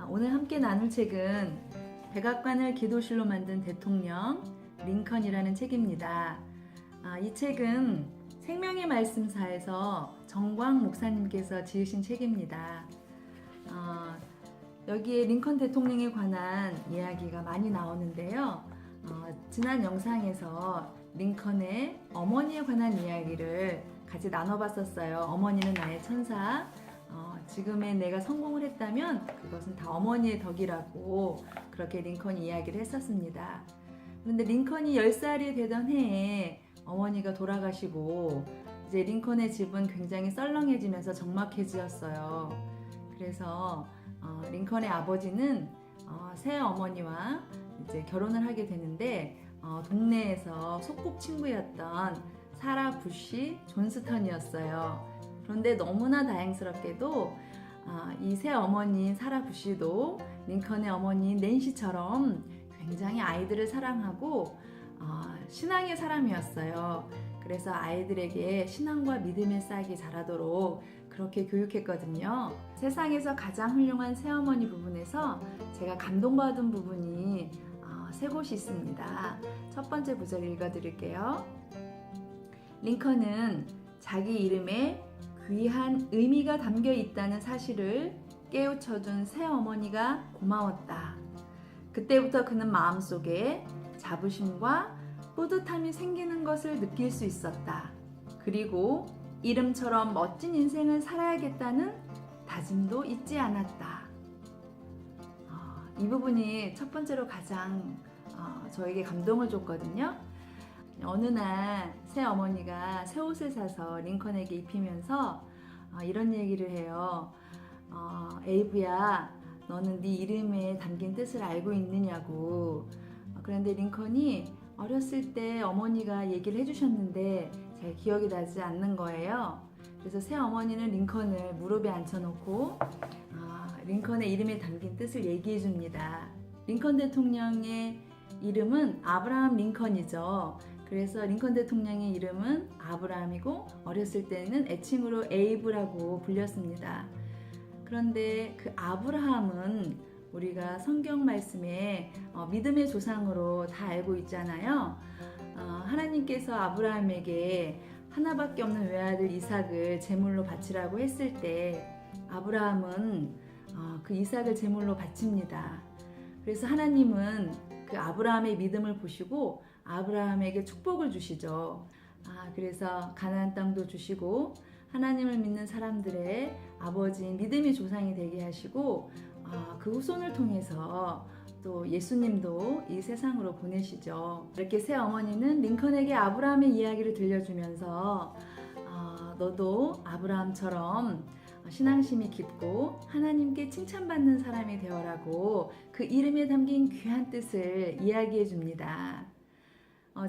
오늘 함께 나눌 책은 백악관을 기도실로 만든 대통령 링컨이라는 책입니다. 이 책은 생명의 말씀사에서 정광 목사님께서 지으신 책입니다. 여기에 링컨 대통령에 관한 이야기가 많이 나오는데요. 지난 영상에서 링컨의 어머니에 관한 이야기를 같이 나눠봤었어요. 어머니는 나의 천사. 지금의 내가 성공을 했다면 그것은 다 어머니의 덕이라고 그렇게 링컨이 이야기를 했었습니다. 그런데 링컨이 10살이 되던 해에 어머니가 돌아가시고 이제 링컨의 집은 굉장히 썰렁해지면서 적막해지었어요. 그래서 링컨의 아버지는 새 어머니와 이제 결혼을 하게 되는데 동네에서 소꿉친구였던 사라 부시 존스턴이었어요. 그런데 너무나 다행스럽게도 이 새 어머니인 사라 부시도 링컨의 어머니인 낸시처럼 굉장히 아이들을 사랑하고 신앙의 사람이었어요. 그래서 아이들에게 신앙과 믿음의 싹이 자라도록 그렇게 교육했거든요. 세상에서 가장 훌륭한 새어머니 부분에서 제가 감동받은 부분이 세 곳이 있습니다. 첫 번째 구절 읽어드릴게요. 링컨은 자기 이름에 귀한 의미가 담겨 있다는 사실을 깨우쳐준 새어머니가 고마웠다. 그때부터 그는 마음속에 자부심과 뿌듯함이 생기는 것을 느낄 수 있었다. 그리고 이름처럼 멋진 인생을 살아야겠다는 다짐도 잊지 않았다. 이 부분이 첫 번째로 가장 저에게 감동을 줬거든요. 어느 날 새 어머니가 새 옷을 사서 링컨에게 입히면서 이런 얘기를 해요. 에이브야, 너는 네 이름에 담긴 뜻을 알고 있느냐고. 그런데 링컨이 어렸을 때 어머니가 얘기를 해주셨는데 잘 기억이 나지 않는 거예요. 그래서 새 어머니는 링컨을 무릎에 앉혀놓고 링컨의 이름에 담긴 뜻을 얘기해 줍니다. 링컨 대통령의 이름은 아브라함 링컨이죠. 그래서 링컨 대통령의 이름은 아브라함이고 어렸을 때는 애칭으로 에이브라고 불렸습니다. 그런데 그 아브라함은 우리가 성경 말씀에 믿음의 조상으로 다 알고 있잖아요. 하나님께서 아브라함에게 하나밖에 없는 외아들 이삭을 제물로 바치라고 했을 때 아브라함은 그 이삭을 제물로 바칩니다. 그래서 하나님은 그 아브라함의 믿음을 보시고 아브라함에게 축복을 주시죠. 그래서 가나안 땅도 주시고 하나님을 믿는 사람들의 아버지인 믿음의 조상이 되게 하시고 그 후손을 통해서 또 예수님도 이 세상으로 보내시죠. 이렇게 새 어머니는 링컨에게 아브라함의 이야기를 들려주면서 너도 아브라함처럼 신앙심이 깊고 하나님께 칭찬받는 사람이 되어라고 그 이름에 담긴 귀한 뜻을 이야기해 줍니다.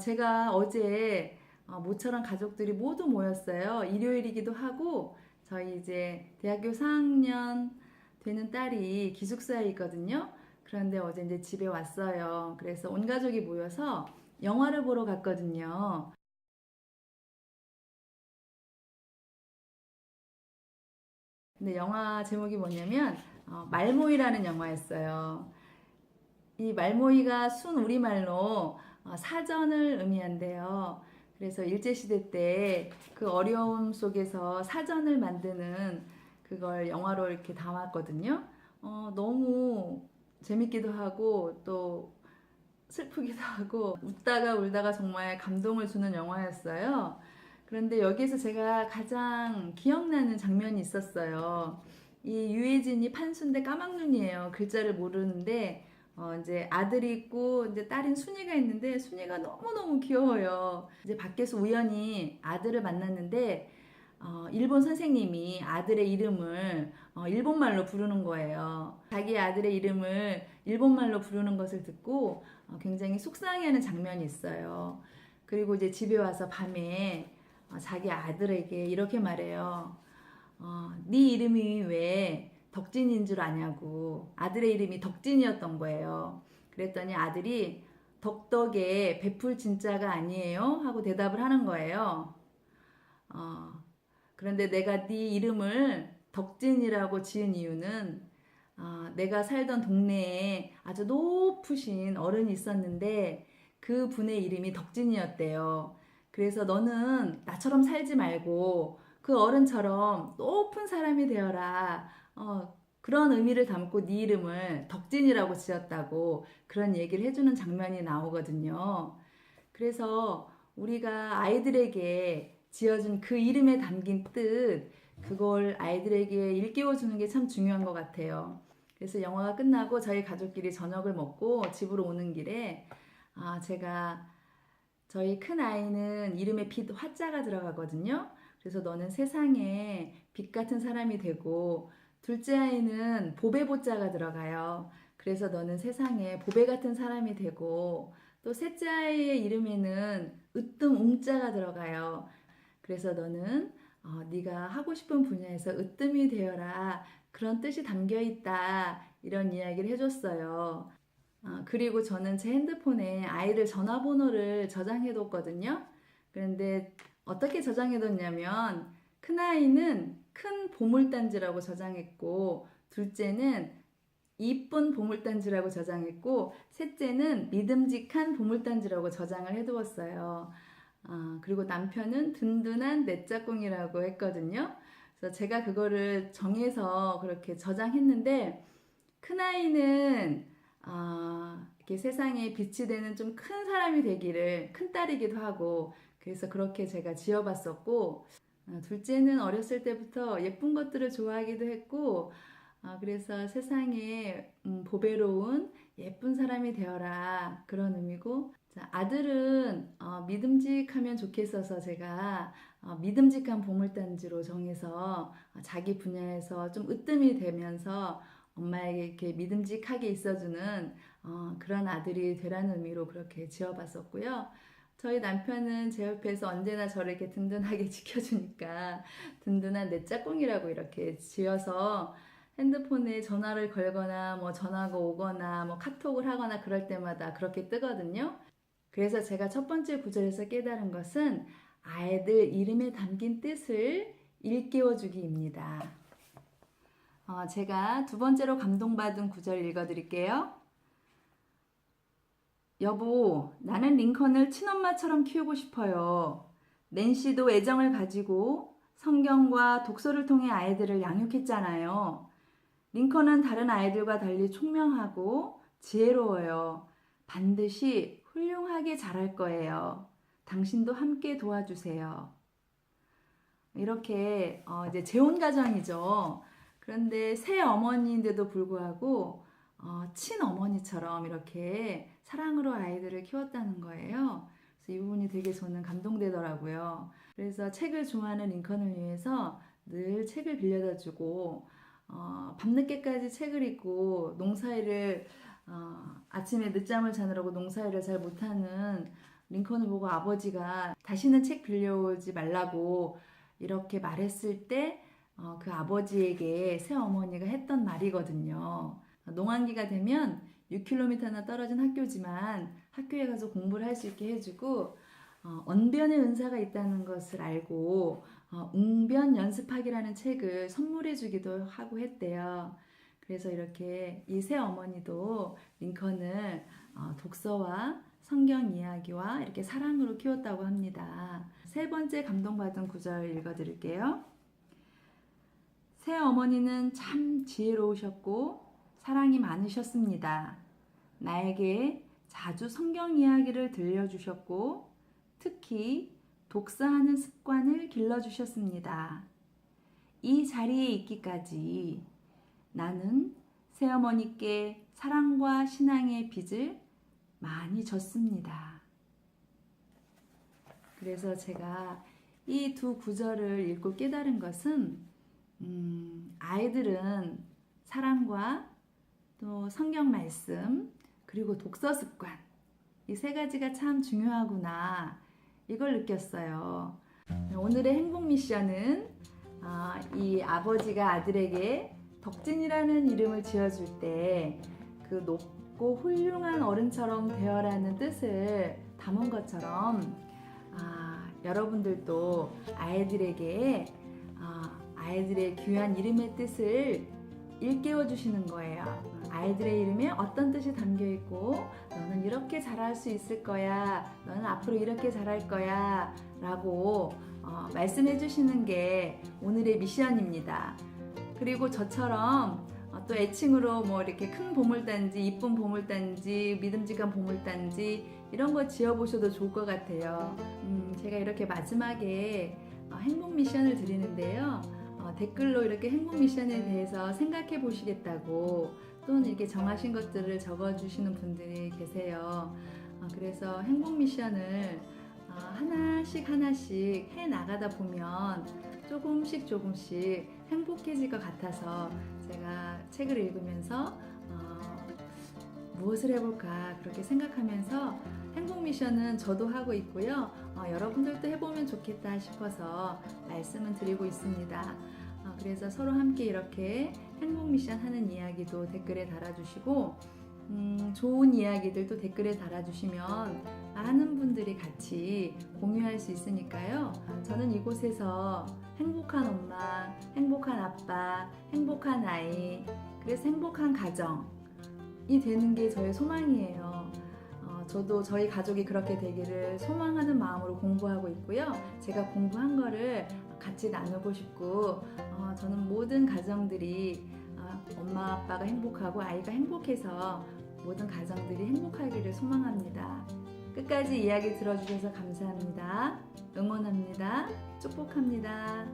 제가 어제 모처럼 가족들이 모두 모였어요. 일요일이기도 하고 저희 이제 대학교 4학년 되는 딸이 기숙사에 있거든요. 그런데 어제 이제 집에 왔어요. 그래서 온 가족이 모여서 영화를 보러 갔거든요. 근데 영화 제목이 뭐냐면 말모이라는 영화였어요. 이 말모이가 순 우리말로 사전을 의미한대요. 그래서 일제시대 때 그 어려움 속에서 사전을 만드는 그걸 영화로 이렇게 담았거든요. 너무 재밌기도 하고 또 슬프기도 하고 웃다가 울다가 정말 감동을 주는 영화였어요. 그런데 여기에서 제가 가장 기억나는 장면이 있었어요. 이 유해진이 판수인데 까막눈이에요. 글자를 모르는데 이제 아들이 있고 이제 딸인 순이가 있는데 순이가 너무너무 귀여워요. 이제 밖에서 우연히 아들을 만났는데 일본 선생님이 아들의 이름을 일본말로 부르는 거예요. 자기 아들의 이름을 일본말로 부르는 것을 듣고 굉장히 속상해하는 장면이 있어요. 그리고 이제 집에 와서 밤에 자기 아들에게 이렇게 말해요. 네 이름이 왜 덕진인 줄 아냐고. 아들의 이름이 덕진이었던 거예요. 그랬더니 아들이 덕덕에 베풀 진짜가 아니에요? 하고 대답을 하는 거예요. 그런데 내가 네 이름을 덕진이라고 지은 이유는 내가 살던 동네에 아주 높으신 어른이 있었는데 그 분의 이름이 덕진이었대요. 그래서 너는 나처럼 살지 말고 그 어른처럼 높은 사람이 되어라. 그런 의미를 담고 네 이름을 덕진이라고 지었다고 그런 얘기를 해주는 장면이 나오거든요. 그래서 우리가 아이들에게 지어준 그 이름에 담긴 뜻, 그걸 아이들에게 일깨워주는 게 참 중요한 것 같아요. 그래서 영화가 끝나고 저희 가족끼리 저녁을 먹고 집으로 오는 길에 제가 저희 큰 아이는 이름에 빛 화자가 들어가거든요. 그래서 너는 세상에 빛 같은 사람이 되고 둘째 아이는 보배 보자가 들어가요. 그래서 너는 세상에 보배 같은 사람이 되고 또 셋째 아이의 이름에는 으뜸 웅자가 들어가요. 그래서 너는 네가 하고 싶은 분야에서 으뜸이 되어라. 그런 뜻이 담겨 있다. 이런 이야기를 해줬어요. 그리고 저는 제 핸드폰에 아이들 전화번호를 저장해뒀거든요. 그런데 어떻게 저장해뒀냐면 큰아이는 큰 보물단지라고 저장했고 둘째는 이쁜 보물단지라고 저장했고 셋째는 믿음직한 보물단지라고 저장을 해두었어요. 그리고 남편은 든든한 내 짝꿍이라고 했거든요. 그래서 제가 그거를 정해서 그렇게 저장했는데 큰아이는 이렇게 세상에 빛이 되는 좀 큰 사람이 되기를, 큰 딸이기도 하고 그래서 그렇게 제가 지어봤었고 둘째는 어렸을 때부터 예쁜 것들을 좋아하기도 했고 그래서 세상에 보배로운 예쁜 사람이 되어라 그런 의미고 자, 아들은 믿음직하면 좋겠어서 제가 믿음직한 보물단지로 정해서 자기 분야에서 좀 으뜸이 되면서 엄마에게 이렇게 믿음직하게 있어주는 그런 아들이 되라는 의미로 그렇게 지어봤었고요. 저희 남편은 제 옆에서 언제나 저를 이렇게 든든하게 지켜주니까 든든한 내 짝꿍이라고 이렇게 지어서 핸드폰에 전화를 걸거나 뭐 전화가 오거나 뭐 카톡을 하거나 그럴 때마다 그렇게 뜨거든요. 그래서 제가 첫 번째 구절에서 깨달은 것은 아이들 이름에 담긴 뜻을 일깨워주기입니다. 제가 두 번째로 감동받은 구절 읽어드릴게요. 여보, 나는 링컨을 친엄마처럼 키우고 싶어요. 낸시도 애정을 가지고 성경과 독서를 통해 아이들을 양육했잖아요. 링컨은 다른 아이들과 달리 총명하고 지혜로워요. 반드시 훌륭하게 자랄 거예요. 당신도 함께 도와주세요. 이렇게 이제 재혼 가정이죠. 그런데 새 어머니인데도 불구하고 친어머니처럼 이렇게 사랑으로 아이들을 키웠다는 거예요. 그래서 이 부분이 되게 저는 감동되더라고요. 그래서 책을 좋아하는 링컨을 위해서 늘 책을 빌려다 주고 밤늦게까지 책을 읽고 농사일을 아침에 늦잠을 자느라고 농사일을 잘 못하는 링컨을 보고 아버지가 다시는 책 빌려오지 말라고 이렇게 말했을 때 그 아버지에게 새어머니가 했던 말이거든요. 농한기가 되면 6km나 떨어진 학교지만 학교에 가서 공부를 할 수 있게 해주고 언변의 은사가 있다는 것을 알고 웅변 연습하기라는 책을 선물해 주기도 하고 했대요. 그래서 이렇게 이 새어머니도 링컨을 독서와 성경 이야기와 이렇게 사랑으로 키웠다고 합니다. 세 번째 감동받은 구절 읽어드릴게요. 새어머니는 참 지혜로우셨고 사랑이 많으셨습니다. 나에게 자주 성경 이야기를 들려주셨고 특히 독서하는 습관을 길러주셨습니다. 이 자리에 있기까지 나는 새어머니께 사랑과 신앙의 빚을 많이 졌습니다. 그래서 제가 이 두 구절을 읽고 깨달은 것은 아이들은 사랑과 또 성경 말씀 그리고 독서 습관 이 세 가지가 참 중요하구나 이걸 느꼈어요. 오늘의 행복 미션은 이 아버지가 아들에게 덕진이라는 이름을 지어줄 때 그 높고 훌륭한 어른처럼 되어라는 뜻을 담은 것처럼 여러분들도 아이들에게 아이들의 귀한 이름의 뜻을 일깨워 주시는 거예요. 아이들의 이름에 어떤 뜻이 담겨 있고 너는 이렇게 잘할 수 있을 거야. 너는 앞으로 이렇게 잘할 거야. 라고 말씀해 주시는 게 오늘의 미션입니다. 그리고 저처럼 또 애칭으로 뭐 이렇게 큰 보물단지, 이쁜 보물단지, 믿음직한 보물단지 이런 거 지어보셔도 좋을 것 같아요. 제가 이렇게 마지막에 행복 미션을 드리는데요. 댓글로 이렇게 행복 미션에 대해서 생각해 보시겠다고 또는 이렇게 정하신 것들을 적어주시는 분들이 계세요. 그래서 행복 미션을 하나씩 해 나가다 보면 조금씩 행복해질 것 같아서 제가 책을 읽으면서 무엇을 해볼까 그렇게 생각하면서 행복 미션은 저도 하고 있고요. 여러분들도 해보면 좋겠다 싶어서 말씀을 드리고 있습니다. 그래서 서로 함께 이렇게 행복 미션 하는 이야기도 댓글에 달아주시고 좋은 이야기들도 댓글에 달아주시면 많은 분들이 같이 공유할 수 있으니까요. 저는 이곳에서 행복한 엄마, 행복한 아빠, 행복한 아이, 그래서 행복한 가정이 되는 게 저의 소망이에요. 저도 저희 가족이 그렇게 되기를 소망하는 마음으로 공부하고 있고요. 제가 공부한 거를 같이 나누고 싶고 저는 모든 가정들이 엄마 아빠가 행복하고 아이가 행복해서 모든 가정들이 행복하기를 소망합니다. 끝까지 이야기 들어주셔서 감사합니다. 응원합니다. 축복합니다.